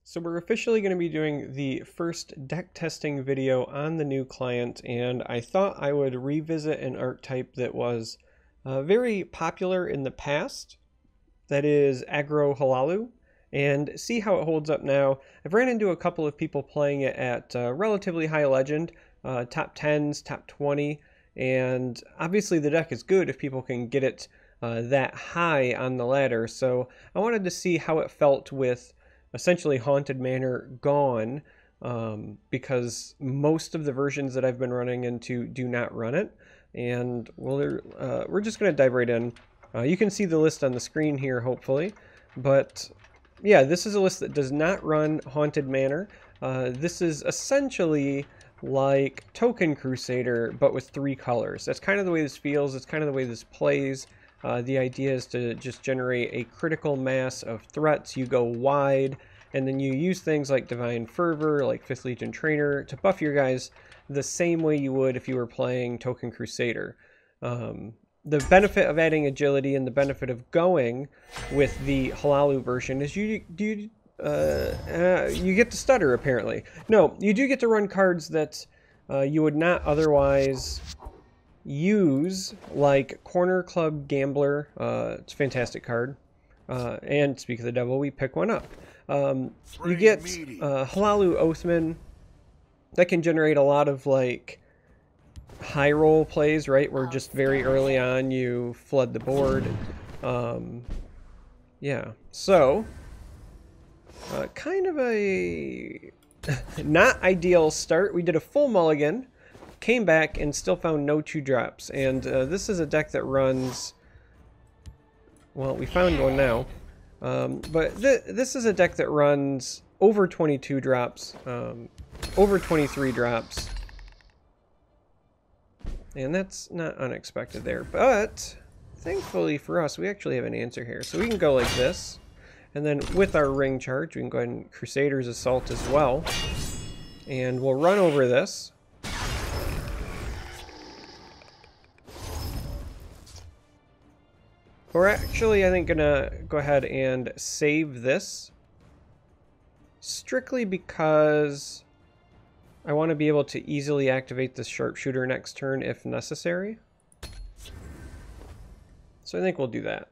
So we're officially going to be doing the first deck testing video on the new client, and I thought I would revisit an archetype that was very popular in the past, that is Aggro Hlaalu, and see how it holds up now. I've ran into a couple of people playing it at relatively high legend, top 10s, top 20, and obviously the deck is good if people can get it that high on the ladder, so I wanted to see how it felt with essentially Haunted Manor gone, because most of the versions that I've been running into do not run it, and we're just going to dive right in. You can see the list on the screen here, hopefully, but yeah, this is a list that does not run Haunted Manor. This is essentially like Token Crusader, but with 3 colors. That's kind of the way this feels. It's kind of the way this plays. The idea is to just generate a critical mass of threats. You go wide, and then you use things like Divine Fervor, like 5th Legion Trainer, to buff your guys the same way you would if you were playing Token Crusader. The benefit of adding agility and the benefit of going with the Hlaalu version is you get to stutter, apparently. No, you do get to run cards that you would not otherwise use, like Corner Club Gambler. It's a fantastic card. And speak of the devil, we pick one up. You get Hlaalu Oathman that can generate a lot of like high roll plays, right? Where just very early on you flood the board. Yeah, so kind of a not ideal start. We did a full mulligan, came back and still found no 2-drops, and this is a deck that runs, well, we found one now, but this is a deck that runs over 22 drops, over 23 drops, and that's not unexpected there, but thankfully for us we actually have an answer here. So we can go like this, and then with our ring charge we can go ahead and Crusader's Assault as well, and we'll run over this. We're actually, I think, gonna go ahead and save this strictly because I want to be able to easily activate this sharpshooter next turn if necessary. So I think we'll do that.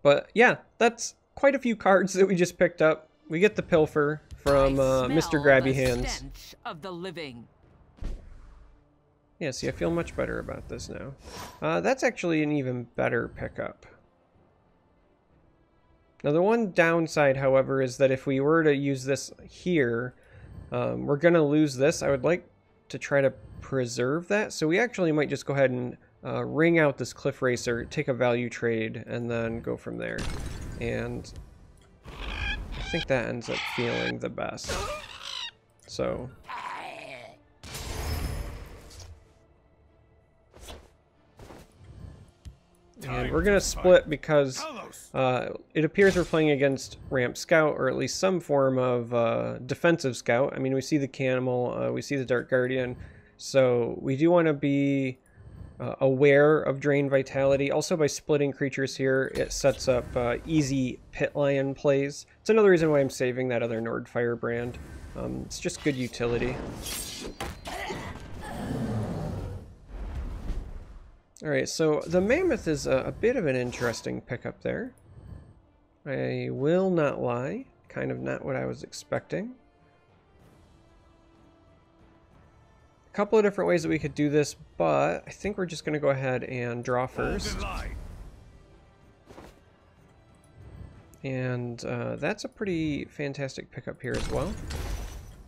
But yeah, that's quite a few cards that we just picked up. We get the Pilfer from Mr. Grabby Hands. Of the living. Yeah, see, I feel much better about this now. That's actually an even better pickup. Now, the one downside, however, is that if we were to use this here, we're going to lose this. I would like to try to preserve that, so we actually might just go ahead and ring out this Cliff Racer, take a value trade, and then go from there. And I think that ends up feeling the best. So and we're going to split because it appears we're playing against Ramp Scout, or at least some form of defensive Scout. I mean, we see the Camel, we see the Dark Guardian, so we do want to be aware of Drain Vitality. Also, by splitting creatures here, it sets up easy Pit Lion plays. It's another reason why I'm saving that other Nord Firebrand. It's just good utility. Alright, so the Mammoth is a bit of an interesting pickup there. I will not lie. Kind of not what I was expecting. A couple of different ways that we could do this, but I think we're just going to go ahead and draw first. And that's a pretty fantastic pickup here as well.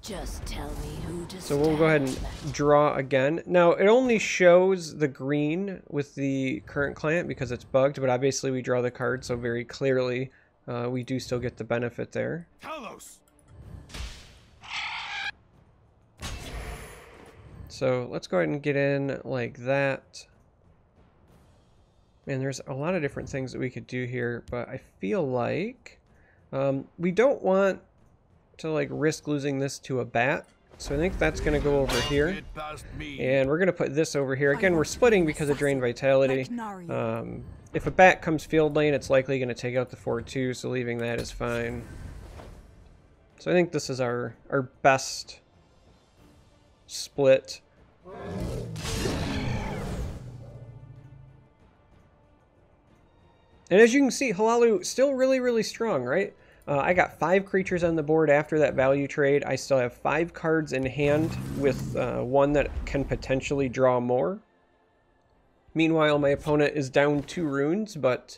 Just tell me who to So we'll go ahead and draw again. Now, it only shows the green with the current client because it's bugged, but obviously we draw the card, so very clearly we do still get the benefit there. So let's go ahead and get in like that. Man, there's a lot of different things that we could do here, but I feel like we don't want to like risk losing this to a bat, so I think that's going to go over here, and we're going to put this over here. Again, we're splitting because of Drain Vitality. If a bat comes field lane, it's likely going to take out the 4-2, so leaving that is fine. So I think this is our best split. And as you can see, Hlaalu still really, really strong, right? I got 5 creatures on the board after that value trade. I still have 5 cards in hand with one that can potentially draw more. Meanwhile, my opponent is down 2 runes, but,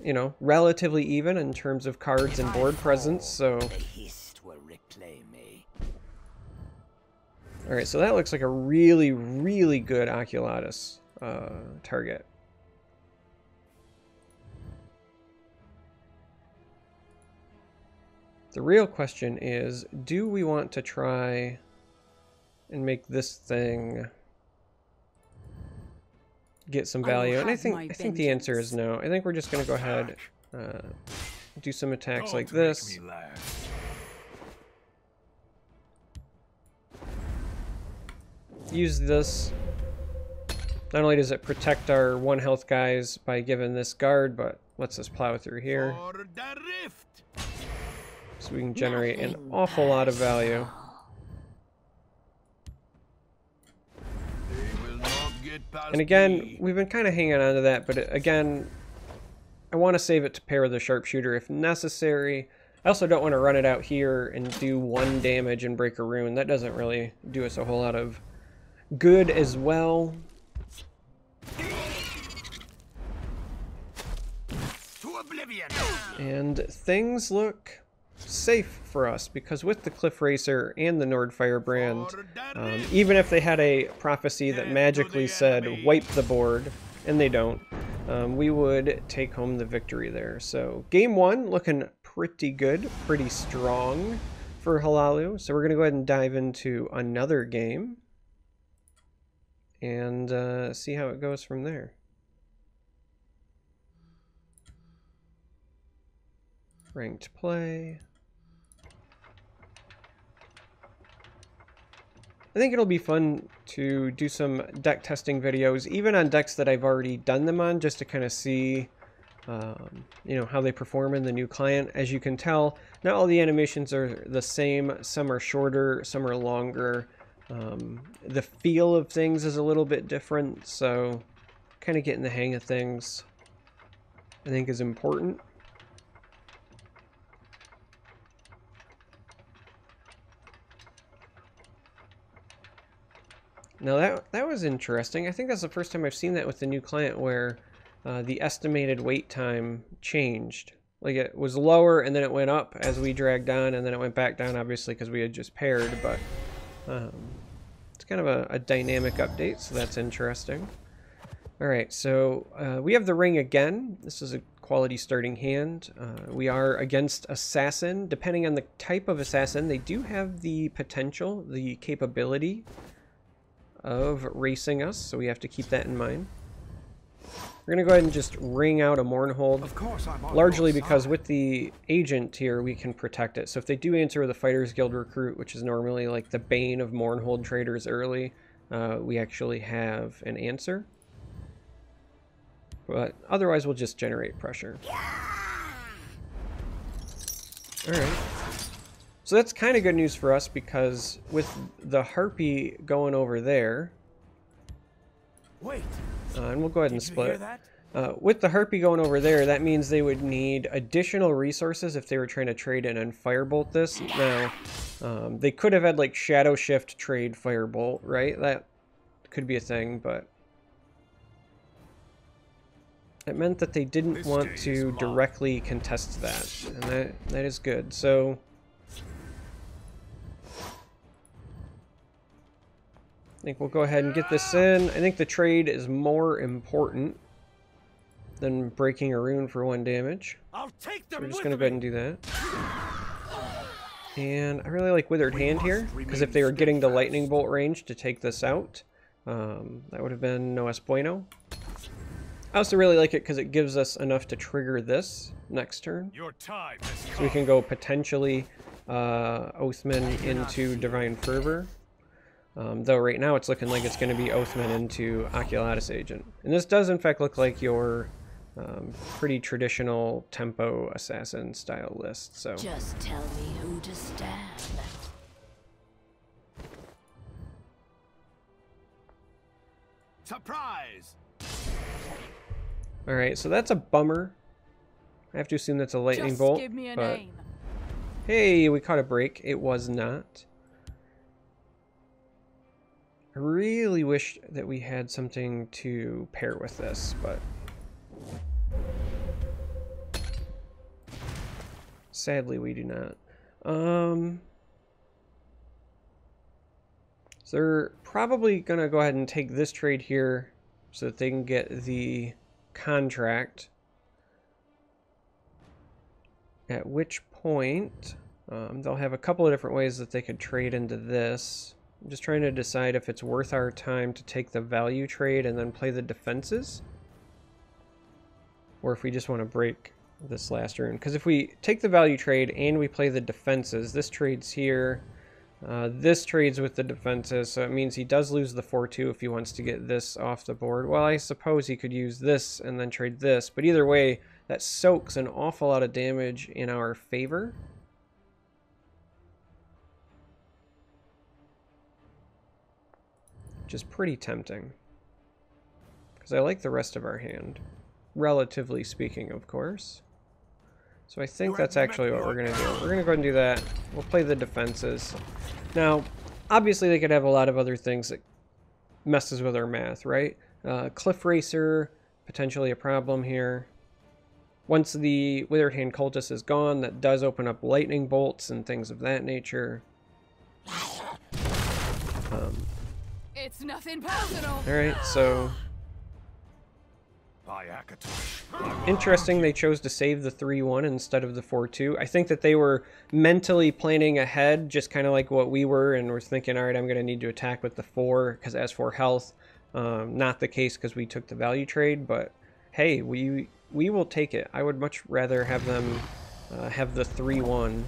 you know, relatively even in terms of cards and board presence, so... Alright, so that looks like a really, really good Oculatus target. The real question is, do we want to try and make this thing get some value? And I think the answer is no. I think we're just going to go ahead, do some attacks like this. Use this. Not only does it protect our 1 health guys by giving this guard, but lets us plow through here. So we can generate an awful lot of value. And again, we've been kind of hanging on to that, but again, I want to save it to pair with the sharpshooter if necessary. I also don't want to run it out here and do 1 damage and break a rune. That doesn't really do us a whole lot of good as well. And things look safe for us because with the Cliff Racer and the Nord Firebrand, even if they had a prophecy that magically said wipe the board, and they don't, we would take home the victory there. So game 1 looking pretty good, pretty strong for Hlaalu. So we're going to go ahead and dive into another game and see how it goes from there. Ranked play. I think it'll be fun to do some deck testing videos, even on decks that I've already done them on, just to kind of see, you know, how they perform in the new client. As you can tell, not all the animations are the same. Some are shorter, some are longer. The feel of things is a little bit different, so kind of getting the hang of things, I think, is important. Now that was interesting. I think that's the first time I've seen that with the new client where the estimated wait time changed. Like it was lower and then it went up as we dragged on and then it went back down, obviously because we had just paired, but it's kind of a dynamic update, so that's interesting. Alright, so we have the ring again. This is a quality starting hand. We are against Assassin. Depending on the type of Assassin, they do have the potential, the capability of racing us, so we have to keep that in mind. We're going to go ahead and just ring out a Mournhold, largely because with the agent here, we can protect it. So if they do answer with a Fighters Guild recruit, which is normally like the bane of Mournhold traders early, we actually have an answer. But otherwise, we'll just generate pressure. Alright. So that's kind of good news for us because with the Harpy going over there, and we'll go ahead and split. With the Harpy going over there, that means they would need additional resources if they were trying to trade in and Firebolt this. Now, they could have had like Shadow Shift trade Firebolt, right? That could be a thing, but it meant that they didn't want to directly contest that, and that is good. So I think we'll go ahead and get this in. I think the trade is more important than breaking a rune for 1 damage. So we're just going to go ahead and do that. And I really like Withered Hand here, because if they were getting the Lightning Bolt range to take this out, that would have been no es bueno. I also really like it because it gives us enough to trigger this next turn. So we can go potentially Oathman into Divine Fervor. Though right now it's looking like it's going to be Oathman into Oculatus Agent. And this does in fact look like your Pretty traditional tempo assassin style list. So Just tell me who to stab. Surprise! all right, so that's a bummer. I have to assume that's a lightning Just bolt. give me a but name. hey, we caught a break. It was not. I really wish that we had something to pair with this, but sadly we do not. So they're probably gonna go ahead and take this trade here so that they can get the contract. At which point they'll have a couple of different ways that they could trade into this. I'm just trying to decide if it's worth our time to take the value trade and then play the defenses, or if we just want to break this last rune. Because if we take the value trade and we play the defenses, this trade's here, this trades with the defenses, so it means he does lose the 4-2 if he wants to get this off the board. Well, I suppose he could use this and then trade this, but either way, that soaks an awful lot of damage in our favor. Which is pretty tempting. Because I like the rest of our hand. Relatively speaking, of course. So I think that's actually what we're going to do. We're going to go ahead and do that. We'll play the defenses. Now, obviously they could have a lot of other things that messes with our math, right? Cliff Racer, potentially a problem here. Once the Withered Hand Cultist is gone, that does open up lightning bolts and things of that nature. It's nothing personal. Alright, so By archetype. interesting they chose to save the 3-1 instead of the 4-2. I think that they were mentally planning ahead, just kind of like what we were, and we're thinking, alright, I'm going to need to attack with the 4 because it has 4 health. Not the case because we took the value trade, but hey, we will take it. I would much rather have them have the 3-1.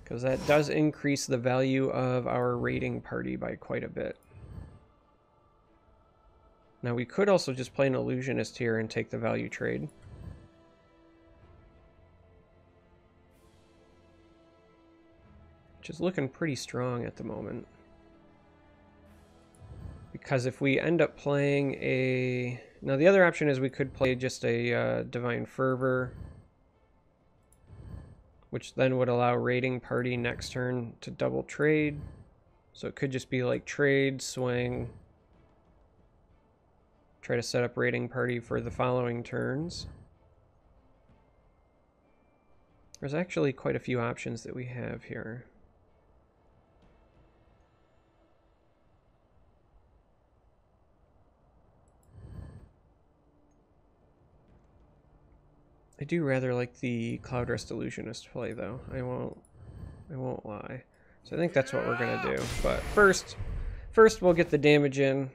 Because that does increase the value of our raiding party by quite a bit. Now we could also just play an illusionist here and take the value trade. Which is looking pretty strong at the moment. Because if we end up playing a... Now the other option is we could play just a Divine Fervor, which then would allow raiding party next turn to double trade. So it could just be like trade, swing, try to set up raiding party for the following turns. There's actually quite a few options that we have here. I do rather like the Cloud Rest Illusionist play, though. I won't lie. So I think that's what we're gonna do. But first we'll get the damage in.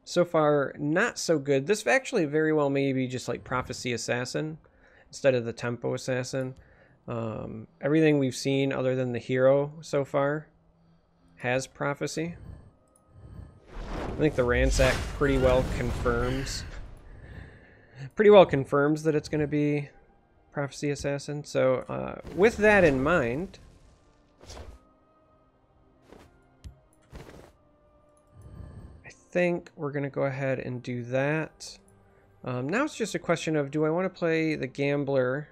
So far, not so good. This actually very well may be just like Prophecy Assassin instead of the Tempo Assassin. Everything we've seen other than the hero so far has Prophecy. I think the Ransack pretty well confirms that it's going to be Prophecy Assassin. So with that in mind, I think we're going to go ahead and do that. Now it's just a question of, do I want to play the Gambler?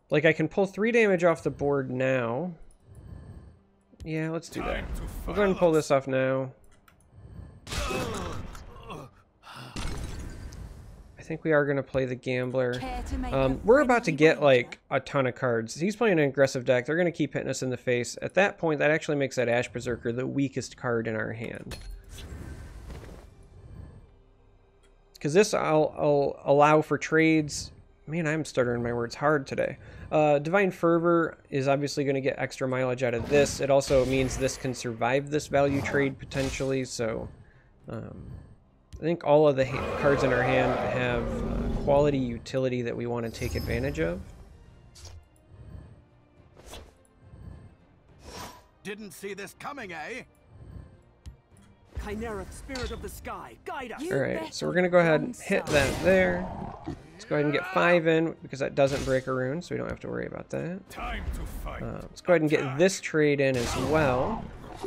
Like, I can pull 3 damage off the board now. Yeah, let's do that. We'll go ahead and pull this off now. I think we are going to play the Gambler. We're about to get like a ton of cards. He's playing an aggressive deck. They're going to keep hitting us in the face. At that point, that actually makes that Ash Berserker the weakest card in our hand. Because this I'll allow for trades. Man, I'm stuttering my words hard today. Divine Fervor is obviously going to get extra mileage out of this. It also means this can survive this value trade potentially. So I think all of the cards in our hand have quality utility that we want to take advantage of. Didn't see this coming, eh? Chimeric spirit of the sky, guide us. Alright, so we're going to go ahead and hit that there. Let's go ahead and get 5 in, because that doesn't break a rune, so we don't have to worry about that. Time to fight. Let's go ahead and get this trade in as well.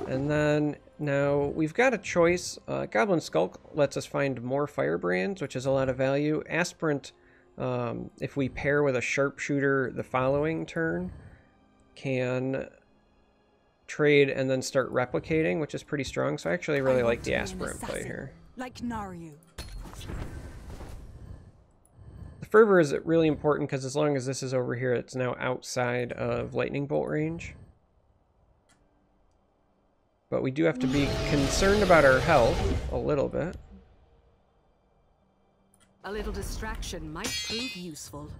And then, now, we've got a choice. Goblin Skulk lets us find more firebrands, which is a lot of value. Aspirant, if we pair with a sharpshooter the following turn, can trade and then start replicating, which is pretty strong. So I actually really like the aspirant play here. Like Naryu. The fervor is really important because as long as this is over here, it's now outside of lightning bolt range. But we do have to be concerned about our health a little bit. A little distraction might prove useful.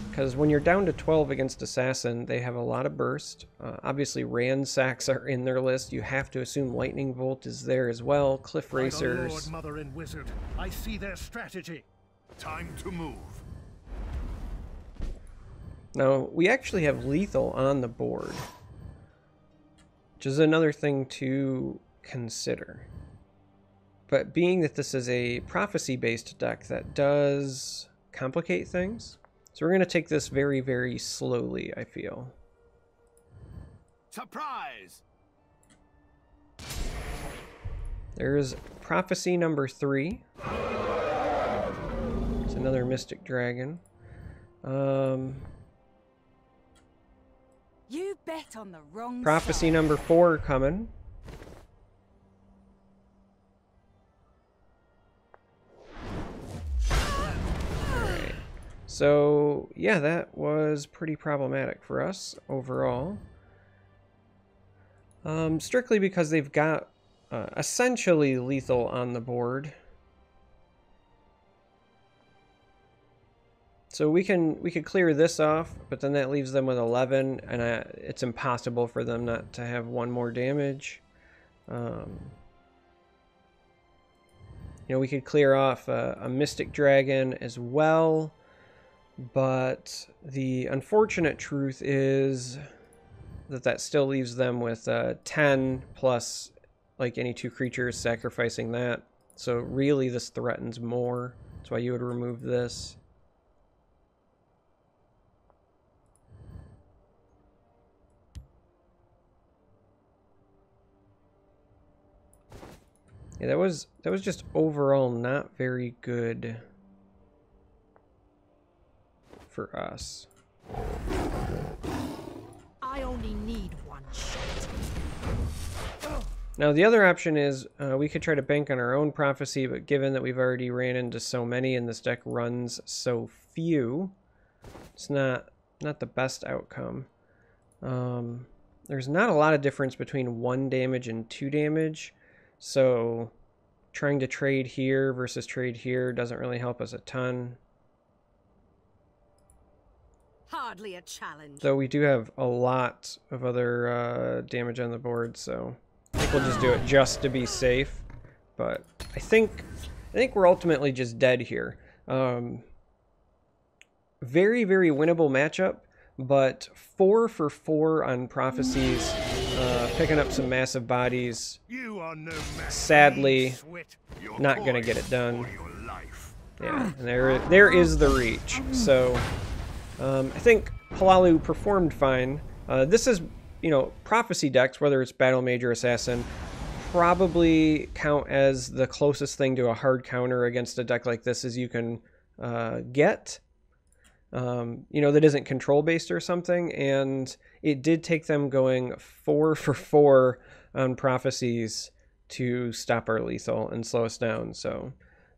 Because when you're down to 12 against Assassin, they have a lot of burst. Obviously, Ransacks are in their list. You have to assume Lightning Bolt is there as well. Cliff Racers. Lord, Mother, and Wizard, I see their strategy. Time to move. Now, we actually have lethal on the board, which is another thing to consider. But being that this is a prophecy-based deck, that does complicate things. So we're going to take this very, very slowly, I feel. Surprise! There's prophecy number 3. It's another Mystic Dragon. You bet on the wrong Prophecy side. number 4 coming. Alright. So, yeah, that was pretty problematic for us overall. Strictly because they've got essentially lethal on the board. So we could clear this off, but then that leaves them with 11, and it's impossible for them not to have 1 more damage. You know, we could clear off a Mystic Dragon as well, but the unfortunate truth is that still leaves them with 10 plus like any 2 creatures, sacrificing that. So really this threatens more. That's why you would remove this. Yeah, that was just overall not very good for us. I only need 1 shot. Now the other option is we could try to bank on our own prophecy, but given that we've already ran into so many and this deck runs so few, it's not the best outcome. There's not a lot of difference between 1 damage and 2 damage. So trying to trade here versus trade here doesn't really help us a ton. Hardly a challenge. Though we do have a lot of other damage on the board, so I think we'll just do it just to be safe. But I think we're ultimately just dead here. Very, very winnable matchup, but 4 for 4 on prophecies. Picking up some massive bodies. Sadly, not going to get it done. Yeah, and there is the reach. So, I think Hlaalu performed fine. This is, you know, prophecy decks, whether it's Battle Mage or Assassin, probably count as the closest thing to a hard counter against a deck like this as you can get. You know, that isn't control based or something, and it did take them going 4 for 4 on prophecies to stop our lethal and slow us down. So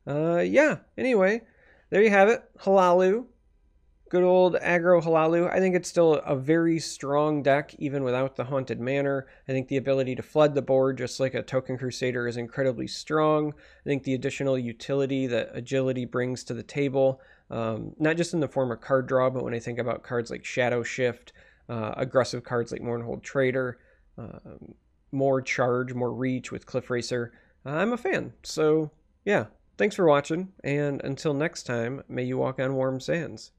yeah, anyway, there you have it. Hlaalu, good old aggro Hlaalu. I think it's still a very strong deck even without the Haunted Manor. I think the ability to flood the board just like a Token Crusader is incredibly strong. I think the additional utility that agility brings to the table, not just in the form of card draw, but when I think about cards like Shadow Shift, aggressive cards like Mournhold Trader, more charge, more reach with Cliff Racer, I'm a fan. So yeah, thanks for watching, and until next time, may you walk on warm sands.